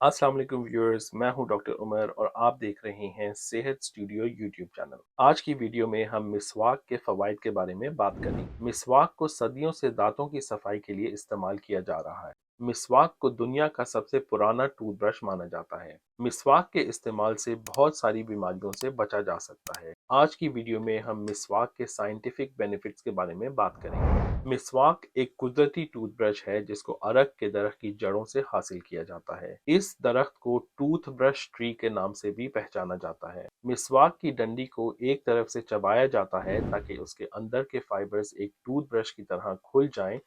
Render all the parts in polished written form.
अस्सलाम वालेकुम व्यूअर्स, मैं हूं डॉक्टर उमर और आप देख रहे हैं सेहत स्टूडियो यूट्यूब चैनल। आज की वीडियो में हम मिसवाक के फवाइद के बारे में बात करेंगे। मिसवाक को सदियों से दांतों की सफाई के लिए इस्तेमाल किया जा रहा है। मिसवाक को दुनिया का सबसे पुराना टूथब्रश माना जाता है। मिसवाक के इस्तेमाल से बहुत सारी बीमारियों से बचा जा सकता है। आज की वीडियो में हम मिसवाक के साइंटिफिक बेनिफिट्स के बारे में बात करेंगे। मिसवाक एक कुदरती टूथब्रश है जिसको अरक के दरख्त की जड़ों से हासिल किया जाता है। इस दरख्त को टूथ ब्रश ट्री के नाम से भी पहचाना जाता है। मिसवाक की डंडी को एक तरफ से चबाया जाता है ताकि उसके अंदर के फाइबर्स एक टूथब्रश की तरह खुल जाएं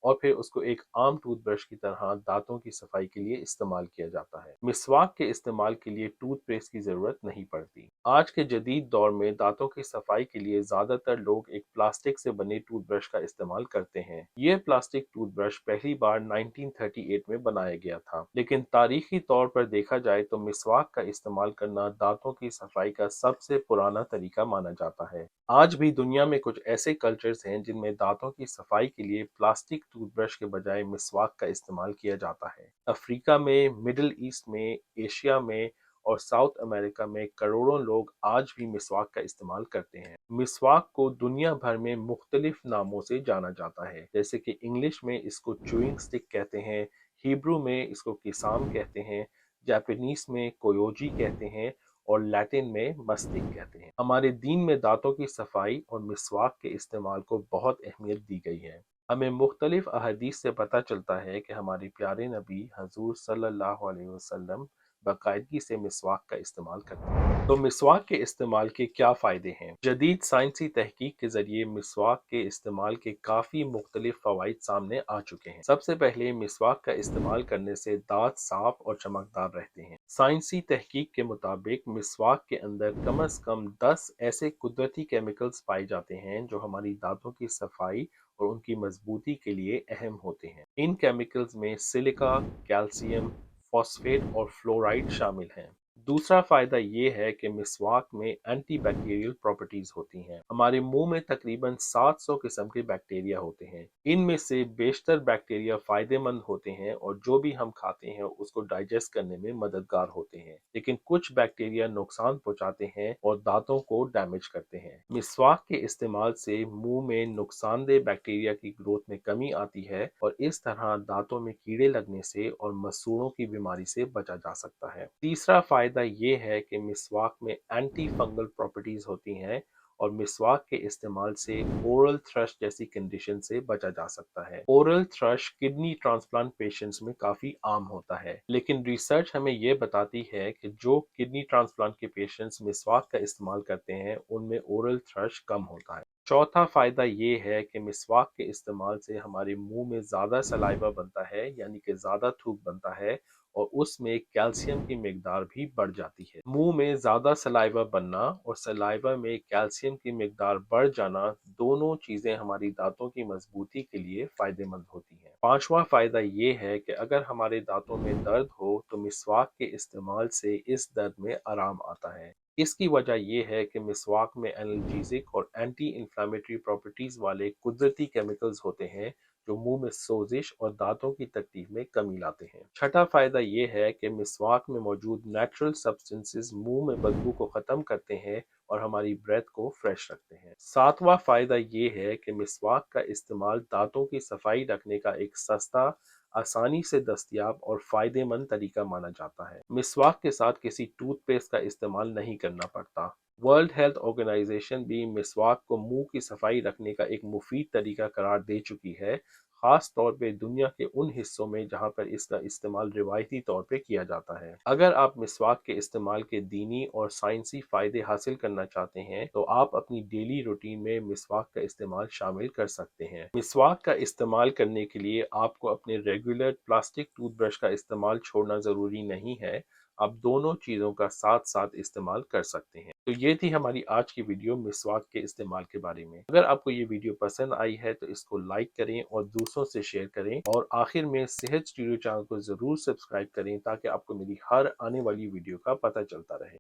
और फिर उसको एक आम टूथब्रश की तरह दांतों की सफाई के लिए इस्तेमाल किया जाता है। मिसवाक के इस्तेमाल के लिए टूथपेस्ट की जरूरत नहीं पड़ती। आज के जदीद दौर में दांतों की सफाई के लिए ज्यादातर लोग एक प्लास्टिक से बने टूथब्रश का इस्तेमाल करते हैं। ये प्लास्टिक टूथब्रश पहली बार 1938 में बनाया गया था, लेकिन तारीखी तौर पर देखा जाए तो मिसवाक का इस्तेमाल करना दांतों की सफाई का सबसे पुराना तरीका माना जाता है। आज भी दुनिया में कुछ ऐसे कल्चर्स हैं जिनमें दांतों की सफाई के लिए प्लास्टिक टूथब्रश के बजाय मिसवाक का इस्तेमाल किया जाता है। अफ्रीका में, मिडिल ईस्ट में, एशिया में और साउथ अमेरिका में करोड़ों लोग आज भी मिसवाक का इस्तेमाल करते हैं। मिसवाक को दुनिया भर में मुख्तलिफ नामों से जाना जाता है, जैसे कि इंग्लिश में इसको च्यूइंग स्टिक कहते हैं, हिब्रू में इसको किसाम कहते हैं, जापानीज में कोयोजी कहते हैं और लैटिन में मस्तिक कहते हैं। हमारे दीन में दांतों की सफाई और मिसवाक के इस्तेमाल को बहुत अहमियत दी गई है। हमें मुख्तलिफ अहदीस से पता चलता है कि हमारे प्यारे नबी हजूर सल्लल्लाहु अलैहि वसल्लम बाकायदगी से मिसवाक का इस्तेमाल करते हैं। तो मिसवाक के इस्तेमाल के क्या फ़ायदे हैं? जदीद साइंसी तहकीक के ज़रिए मिसवाक के इस्तेमाल के काफ़ी मुख्तलिफ फ़वाइद सामने आ चुके हैं। सबसे पहले मिसवाक का इस्तेमाल करने से दांत साफ और चमकदार रहते हैं। साइंसी तहकीक के मुताबिक मिसवाक के अंदर कम अज़ कम 10 ऐसे कुदरती केमिकल्स पाए जाते हैं जो हमारी दांतों की सफाई और उनकी मजबूती के लिए अहम होते हैं। इन केमिकल्स में सिलिका, कैल्शियम, फॉस्फेट और फ्लोराइड शामिल हैं। दूसरा फायदा ये है कि मिसवाक में एंटी बैक्टीरियल प्रॉपर्टीज होती हैं। हमारे मुंह में तकरीबन 700 किस्म के बैक्टीरिया होते हैं। इनमें से बेशतर बैक्टीरिया फायदेमंद होते हैं और जो भी हम खाते हैं उसको डाइजेस्ट करने में मददगार होते हैं, लेकिन कुछ बैक्टीरिया नुकसान पहुंचाते हैं और दांतों को डैमेज करते हैं। मिसवाक के इस्तेमाल से मुंह में नुकसानदेह बैक्टीरिया की ग्रोथ में कमी आती है और इस तरह दांतों में कीड़े लगने से और मसूड़ों की बीमारी से बचा जा सकता है। तीसरा फायदा ये है कि मिसवाक में एंटी फंगल प्रॉपर्टीज होती हैं और मिसवाक के इस्तेमाल से ओरल थ्रश जैसी कंडीशन से बचा जा सकता है। Oral thrush kidney transplant patients में काफी आम होता है, लेकिन रिसर्च हमें ये बताती है कि जो किडनी ट्रांसप्लांट के पेशेंट्स मिसवाक का इस्तेमाल करते हैं उनमें ओरल थ्रश कम होता है। चौथा फायदा ये है कि मिसवाक के इस्तेमाल से हमारे मुंह में ज्यादा सलाइवा बनता है, यानी कि ज्यादा थूक बनता है और उसमें कैल्शियम की मिकदार भी बढ़ जाती है। मुंह में ज्यादा सलाइवा बनना और सलाइवा में कैल्शियम की मिकदार बढ़ जाना दोनों चीजें हमारी दांतों की मजबूती के लिए फायदेमंद होती हैं। पांचवा फायदा ये है कि अगर हमारे दांतों में दर्द हो तो मिसवाक के इस्तेमाल से इस दर्द में आराम आता है। इसकी वजह यह है कि मिसवाक में एनाल्जेसिक और एंटी इंफ्लेमेटरी प्रॉपर्टीज वाले कुदरती केमिकल्स होते हैं जो मुंह में सोजिश और दांतों की तकलीफ में कमी लाते हैं। छठा फायदा यह है कि मिसवाक में मौजूद नेचुरल सब्सटेंसेस मुंह में बदबू को खत्म करते हैं और हमारी ब्रेथ को फ्रेश रखते हैं। सातवां फायदा ये है कि मिसवाक का इस्तेमाल दांतों की सफाई रखने का एक सस्ता, आसानी से दस्तयाब और फायदेमंद तरीका माना जाता है। मिसवाक के साथ किसी टूथपेस्ट का इस्तेमाल नहीं करना पड़ता। वर्ल्ड हेल्थ ऑर्गेनाइजेशन भी मिसवाक को मुंह की सफाई रखने का एक मुफीद तरीका करार दे चुकी है, खास तौर पे दुनिया के उन हिस्सों में जहां पर इसका इस्तेमाल रिवायती तौर पे किया जाता है। अगर आप मिसवाक के इस्तेमाल के दीनी और साइंसी फायदे हासिल करना चाहते हैं तो आप अपनी डेली रूटीन में मिसवाक का इस्तेमाल शामिल कर सकते हैं। मिसवाक का इस्तेमाल करने के लिए आपको अपने रेगुलर प्लास्टिक टूथब्रश का इस्तेमाल छोड़ना जरूरी नहीं है। आप दोनों चीज़ों का साथ साथ इस्तेमाल कर सकते हैं। तो ये थी हमारी आज की वीडियो मिसवाक के इस्तेमाल के बारे में। अगर आपको ये वीडियो पसंद आई है तो इसको लाइक करें और दूसरों से शेयर करें और आखिर में सेहत स्टूडियो चैनल को ज़रूर सब्सक्राइब करें ताकि आपको मेरी हर आने वाली वीडियो का पता चलता रहे।